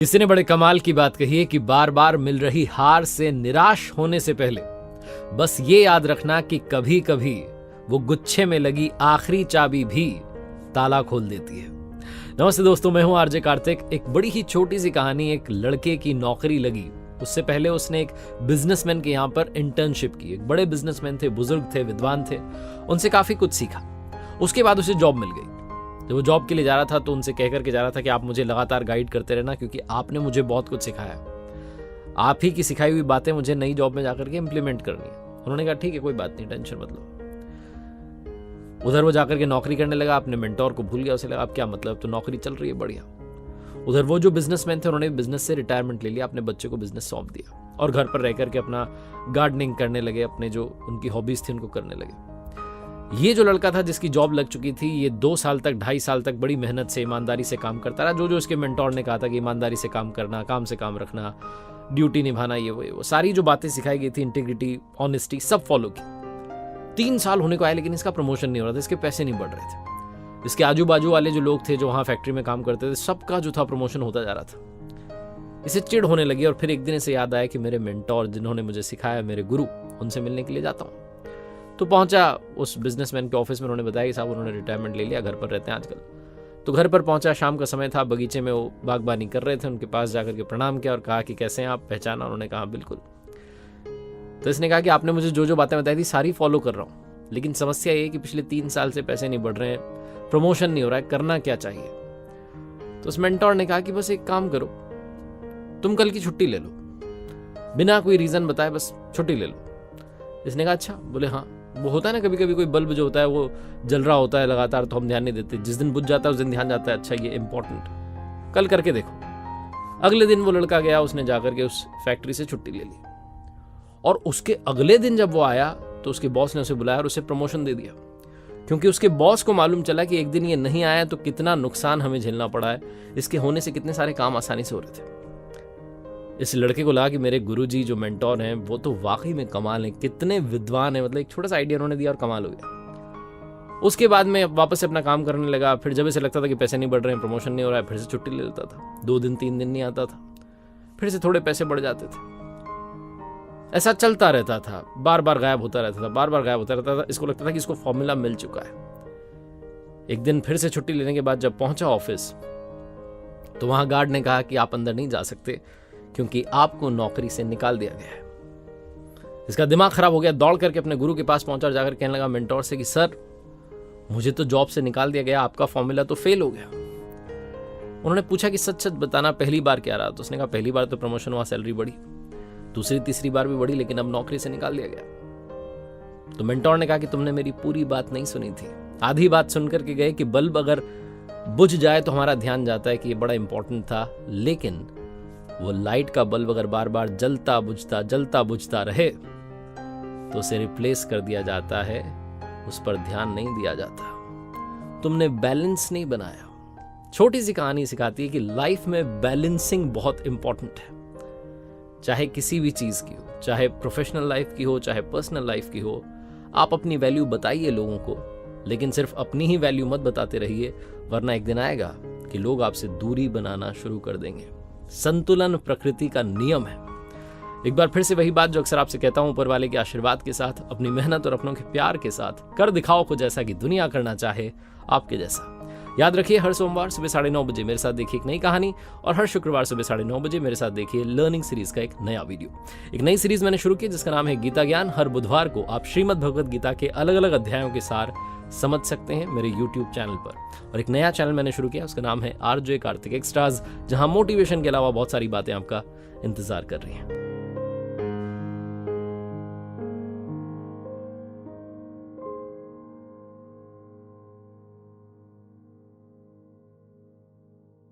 किसी ने बड़े कमाल की बात कही है कि बार बार मिल रही हार से निराश होने से पहले बस ये याद रखना कि कभी कभी वो गुच्छे में लगी आखिरी चाबी भी ताला खोल देती है। नमस्ते दोस्तों, मैं हूं आरजे कार्तिक। एक बड़ी ही छोटी सी कहानी। एक लड़के की नौकरी लगी, उससे पहले उसने एक बिजनेसमैन के यहाँ पर इंटर्नशिप की। एक बड़े बिजनेसमैन थे, बुजुर्ग थे, विद्वान थे, उनसे काफी कुछ सीखा। उसके बाद उसे जॉब मिल गई। जब वो जॉब के लिए जा रहा था तो उनसे कह करके जा रहा था कि आप मुझे लगातार गाइड करते रहना, क्योंकि आपने मुझे बहुत कुछ सिखाया। आप ही की सिखाई हुई बातें मुझे नई जॉब में जाकर के इंप्लीमेंट करनी है। उन्होंने कहा ठीक है, कोई बात नहीं, टेंशन मत लो। उधर वो जाकर के नौकरी करने लगा, अपने मेंटोर को भूल गया। उसे लगा अब क्या मतलब, तो नौकरी चल रही है बढ़िया। उधर वो जो बिजनेसमैन थे, उन्होंने बिजनेस से रिटायरमेंट ले लिया, अपने बच्चे को बिजनेस सौंप दिया और घर पर रह करके अपना गार्डनिंग करने लगे, अपने जो उनकी हॉबीज थी उनको करने लगे। ये जो लड़का था जिसकी जॉब लग चुकी थी, ये 2 साल तक, 2.5 साल तक बड़ी मेहनत से, ईमानदारी से काम करता रहा। जो उसके मेंटोर ने कहा था कि ईमानदारी से काम करना, काम से काम रखना, ड्यूटी निभाना, ये वो सारी जो बातें सिखाई गई थी, इंटीग्रिटी, ऑनेस्टी, सब फॉलो की। 3 साल होने को आए लेकिन इसका प्रमोशन नहीं हो रहा था, इसके पैसे नहीं बढ़ रहे थे। इसके आजू बाजू वाले जो लोग थे, जो वहाँ फैक्ट्री में काम करते थे, सबका जो था प्रमोशन होता जा रहा था। इसे चिढ़ होने लगी और फिर एक दिन इसे याद आया कि मेरे मेंटोर, जिन्होंने मुझे सिखाया, मेरे गुरु, उनसे मिलने के लिए जाता हूँ। तो पहुंचा उस बिजनेसमैन के ऑफिस में। उन्होंने बताया कि साहब उन्होंने रिटायरमेंट ले लिया, घर पर रहते हैं आजकल। तो घर पर पहुंचा, शाम का समय था, बगीचे में वो बागबानी कर रहे थे। उनके पास जाकर के प्रणाम किया और कहा कि कैसे हैं आप, पहचाना? उन्होंने कहा बिल्कुल। तो इसने कहा कि आपने मुझे जो जो बातें बताई थी सारी फॉलो कर रहा हूँ, लेकिन समस्या ये है कि पिछले 3 साल से पैसे नहीं बढ़ रहे हैं, प्रमोशन नहीं हो रहा है, करना क्या चाहिए? तो उस मेंटोर ने कहा कि बस एक काम करो, तुम कल की छुट्टी ले लो, बिना कोई रीजन बताए बस छुट्टी ले लो। इसने कहा अच्छा। बोले हाँ, वो होता है ना कभी कभी कोई बल्ब जो होता है वो जल रहा होता है लगातार, तो हम ध्यान नहीं देते, जिस दिन बुझ जाता है उस दिन ध्यान जाता है, अच्छा ये इंपॉर्टेंट, कल करके देखो। अगले दिन वो लड़का गया, उसने जाकर के उस फैक्ट्री से छुट्टी ले ली। और उसके अगले दिन जब वो आया तो उसके बॉस ने उसे बुलाया और उसे प्रमोशन दे दिया, क्योंकि उसके बॉस को मालूम चला कि एक दिन ये नहीं आया तो कितना नुकसान हमें झेलना पड़ा है, इसके होने से कितने सारे काम आसानी से हो रहे थे। इस लड़के को लगा कि मेरे गुरुजी जो मेंटोर हैं वो तो वाकई में कमाल हैं, कितने विद्वान हैं, मतलब एक छोटा सा आइडिया उन्होंने दिया और कमाल हो गया। उसके बाद में वापस से अपना काम करने लगा। फिर जब इसे लगता था कि पैसे नहीं बढ़ रहे हैं, प्रमोशन नहीं हो रहा है, फिर से छुट्टी ले लेता था। 2 दिन 3 दिन नहीं आता था, फिर से थोड़े पैसे बढ़ जाते थे। ऐसा चलता रहता था, बार बार गायब होता रहता था, बार बार गायब होता रहता था। इसको लगता था कि इसको फॉर्मूला मिल चुका है। एक दिन फिर से छुट्टी लेने के बाद जब पहुंचा ऑफिस, तो वहां गार्ड ने कहा कि आप अंदर नहीं जा सकते, क्योंकि आपको नौकरी से निकाल दिया गया है। इसका दिमाग खराब हो गया, दौड़ करके अपने गुरु के पास पहुंचा और जाकर कहने लगा मेंटोर से कि सर, मुझे तो जॉब से निकाल दिया गया, आपका फॉर्मूला तो फेल हो गया। उन्होंने पूछा कि सच सच बताना, पहली बार क्या रहा? तो उसने कहा पहली बार तो प्रमोशन हुआ, सैलरी बढ़ी, दूसरी तीसरी बार भी बढ़ी, लेकिन अब नौकरी से निकाल दिया गया। तो मेंटोर ने कहा कि तुमने मेरी पूरी बात नहीं सुनी थी, आधी बात सुनकर के गए कि बल्ब अगर बुझ जाए तो हमारा ध्यान जाता है कि ये बड़ा इंपॉर्टेंट था, लेकिन वो लाइट का बल्ब अगर बार बार जलता बुझता रहे तो उसे रिप्लेस कर दिया जाता है, उस पर ध्यान नहीं दिया जाता। तुमने बैलेंस नहीं बनाया। छोटी सी कहानी सिखाती है कि लाइफ में बैलेंसिंग बहुत इंपॉर्टेंट है, चाहे किसी भी चीज की हो, चाहे प्रोफेशनल लाइफ की हो, चाहे पर्सनल लाइफ की हो। आप अपनी वैल्यू बताइए लोगों को, लेकिन सिर्फ अपनी ही वैल्यू मत बताते रहिए, वरना एक दिन आएगा कि लोग आपसे दूरी बनाना शुरू कर देंगे। संतुलन प्रकृति का नियम है। एक बार फिर से वही बात जो अक्सर आपसे कहता हूं, ऊपर वाले के आशीर्वाद के साथ, अपनी मेहनत और अपनों के प्यार के साथ कर दिखाओ को, जैसा कि दुनिया करना चाहे आपके जैसा। याद रखिए, हर सोमवार सुबह 9:30 बजे मेरे साथ देखिए एक नई कहानी, और हर शुक्रवार सुबह 9:30 बजे मेरे साथ देखिए लर्निंग सीरीज का एक नया वीडियो। एक नई सीरीज मैंने शुरू की जिसका नाम है गीता ज्ञान। हर बुधवार को आप श्रीमद् भगवद गीता के अलग अलग अध्यायों के सार समझ सकते हैं मेरे YouTube चैनल पर। और एक नया चैनल मैंने शुरू किया, उसका नाम है आरजे कार्तिक एक्स्ट्राज, जहां मोटिवेशन के अलावा बहुत सारी बातें आपका इंतजार कर रही हैं।